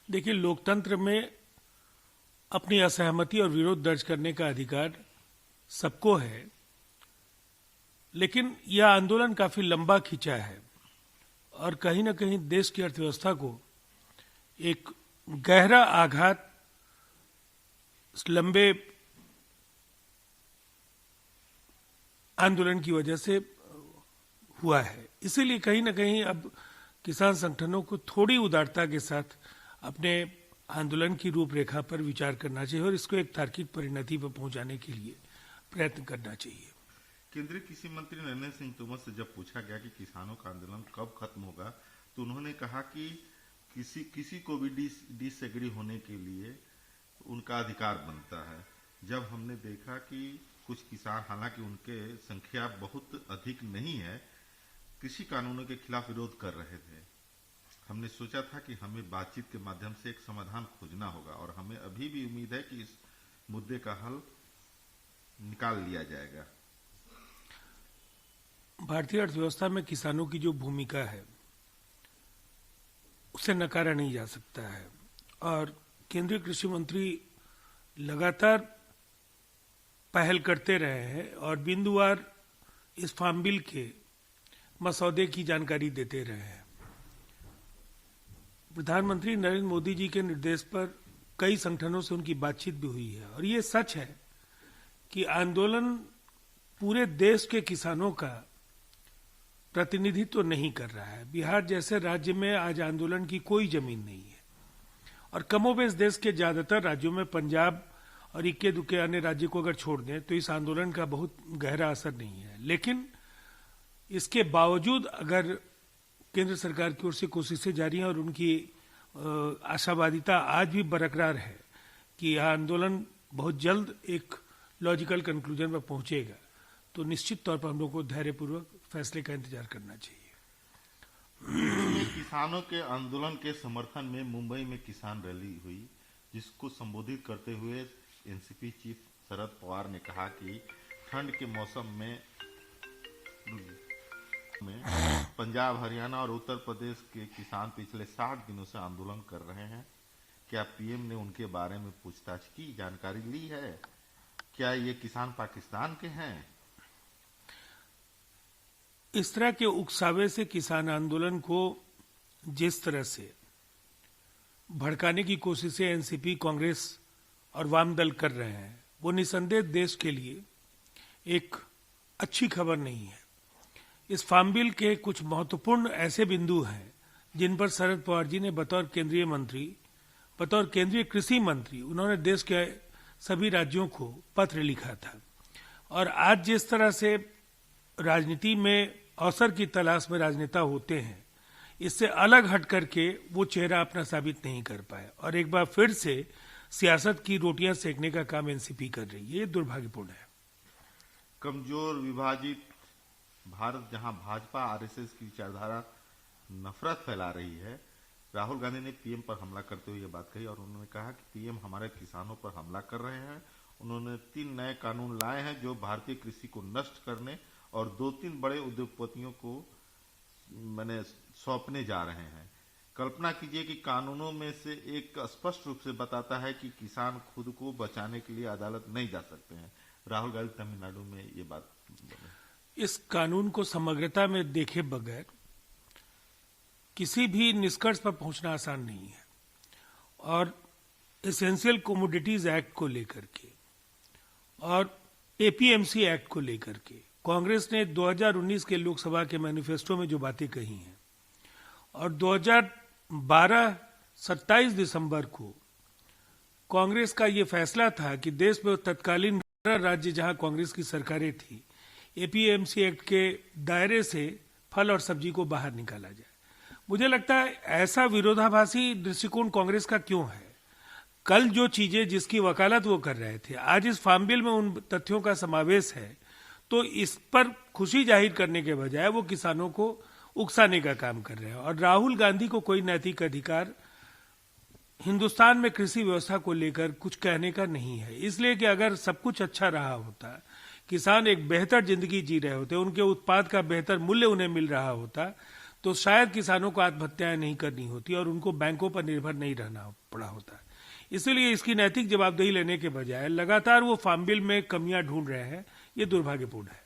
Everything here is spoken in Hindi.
देखिए, लोकतंत्र में अपनी असहमति और विरोध दर्ज करने का अधिकार सबको है, लेकिन यह आंदोलन काफी लंबा खिंचा है और कहीं न कहीं देश की अर्थव्यवस्था को एक गहरा आघात इस लंबे आंदोलन की वजह से हुआ है। इसीलिए कहीं न कहीं अब किसान संगठनों को थोड़ी उदारता के साथ अपने आंदोलन की रूपरेखा पर विचार करना चाहिए और इसको एक तार्किक परिणति पर पहुंचाने के लिए प्रयत्न करना चाहिए। केंद्रीय कृषि मंत्री नरेंद्र सिंह तोमर से जब पूछा गया कि किसानों का आंदोलन कब खत्म होगा, तो उन्होंने कहा कि किसी को भी डिसएग्री होने के लिए उनका अधिकार बनता है। जब हमने देखा कि कुछ किसान, हालांकि उनके संख्या बहुत अधिक नहीं है, कृषि कानूनों के खिलाफ विरोध कर रहे थे, हमने सोचा था कि हमें बातचीत के माध्यम से एक समाधान खोजना होगा और हमें अभी भी उम्मीद है कि इस मुद्दे का हल निकाल लिया जाएगा। भारतीय अर्थव्यवस्था में किसानों की जो भूमिका है उसे नकारा नहीं जा सकता है और केंद्रीय कृषि मंत्री लगातार पहल करते रहे हैं और बिंदुवार इस फार्म बिल के मसौदे की जानकारी देते रहे हैं। प्रधानमंत्री नरेंद्र मोदी जी के निर्देश पर कई संगठनों से उनकी बातचीत भी हुई है और ये सच है कि आंदोलन पूरे देश के किसानों का प्रतिनिधित्व तो नहीं कर रहा है। बिहार जैसे राज्य में आज आंदोलन की कोई जमीन नहीं है और कमोबेश देश के ज्यादातर राज्यों में, पंजाब और इक्के दुक्के अन्य राज्य को अगर छोड़ दें तो इस आंदोलन का बहुत गहरा असर नहीं है। लेकिन इसके बावजूद अगर केंद्र सरकार की ओर से कोशिशें जारी हैं और उनकी आशावादिता आज भी बरकरार है कि यह आंदोलन बहुत जल्द एक लॉजिकल कंक्लूजन पर पहुंचेगा, तो निश्चित तौर पर हम लोग को धैर्यपूर्वक फैसले का इंतजार करना चाहिए। किसानों के आंदोलन के समर्थन में मुंबई में किसान रैली हुई, जिसको संबोधित करते हुए एनसीपी चीफ शरद पवार ने कहा कि ठंड के मौसम में पंजाब, हरियाणा और उत्तर प्रदेश के किसान पिछले 60 दिनों से आंदोलन कर रहे हैं। क्या पीएम ने उनके बारे में पूछताछ की, जानकारी ली है? क्या ये किसान पाकिस्तान के हैं? इस तरह के उकसावे से किसान आंदोलन को जिस तरह से भड़काने की कोशिशें एनसीपी, कांग्रेस और वाम दल कर रहे हैं, वो निसंदेह देश के लिए एक अच्छी खबर नहीं है। इस फार्म बिल के कुछ महत्वपूर्ण ऐसे बिंदु हैं जिन पर शरद पवार जी ने बतौर केंद्रीय मंत्री, बतौर केंद्रीय कृषि मंत्री, उन्होंने देश के सभी राज्यों को पत्र लिखा था और आज जिस तरह से राजनीति में अवसर की तलाश में राजनेता होते हैं, इससे अलग हट करके वो चेहरा अपना साबित नहीं कर पाए और एक बार फिर से सियासत की रोटियां सेकने का काम एनसीपी कर रही है। ये दुर्भाग्यपूर्ण है। कमजोर, विभाजित भारत जहां भाजपा आरएसएस की विचारधारा नफरत फैला रही है, राहुल गांधी ने पीएम पर हमला करते हुए ये बात कही और उन्होंने कहा कि पीएम हमारे किसानों पर हमला कर रहे हैं। उन्होंने 3 नए कानून लाए हैं जो भारतीय कृषि को नष्ट करने और 2-3 बड़े उद्योगपतियों को सौंपने जा रहे हैं। कल्पना कीजिए कि कानूनों में से एक स्पष्ट रूप से बताता है कि किसान खुद को बचाने के लिए अदालत नहीं जा सकते हैं। राहुल गांधी तमिलनाडु में ये बात बोले। इस कानून को समग्रता में देखे बगैर किसी भी निष्कर्ष पर पहुंचना आसान नहीं है और एसेंशियल कमोडिटीज एक्ट को लेकर के और एपीएमसी एक्ट को लेकर के कांग्रेस ने 2019 के लोकसभा के मैनिफेस्टो में जो बातें कही हैं और 2012 27 दिसंबर को कांग्रेस का ये फैसला था कि देश में तत्कालीन राज्य जहां कांग्रेस की सरकारें थी, एपीएमसी एक्ट के दायरे से फल और सब्जी को बाहर निकाला जाए। मुझे लगता है ऐसा विरोधाभासी दृष्टिकोण कांग्रेस का क्यों है? कल जो चीजें जिसकी वकालत वो कर रहे थे, आज इस फार्म बिल में उन तथ्यों का समावेश है, तो इस पर खुशी जाहिर करने के बजाय वो किसानों को उकसाने का काम कर रहे हैं। और राहुल गांधी को कोई नैतिक अधिकार हिंदुस्तान में कृषि व्यवस्था को लेकर कुछ कहने का नहीं है, इसलिए कि अगर सब कुछ अच्छा रहा होता, किसान एक बेहतर जिंदगी जी रहे होते, उनके उत्पाद का बेहतर मूल्य उन्हें मिल रहा होता, तो शायद किसानों को आत्महत्याएं नहीं करनी होती और उनको बैंकों पर निर्भर नहीं रहना पड़ा होता। इसलिए इसकी नैतिक जवाबदेही लेने के बजाय लगातार वो फार्म बिल में कमियां ढूंढ रहे हैं, ये दुर्भाग्यपूर्ण है।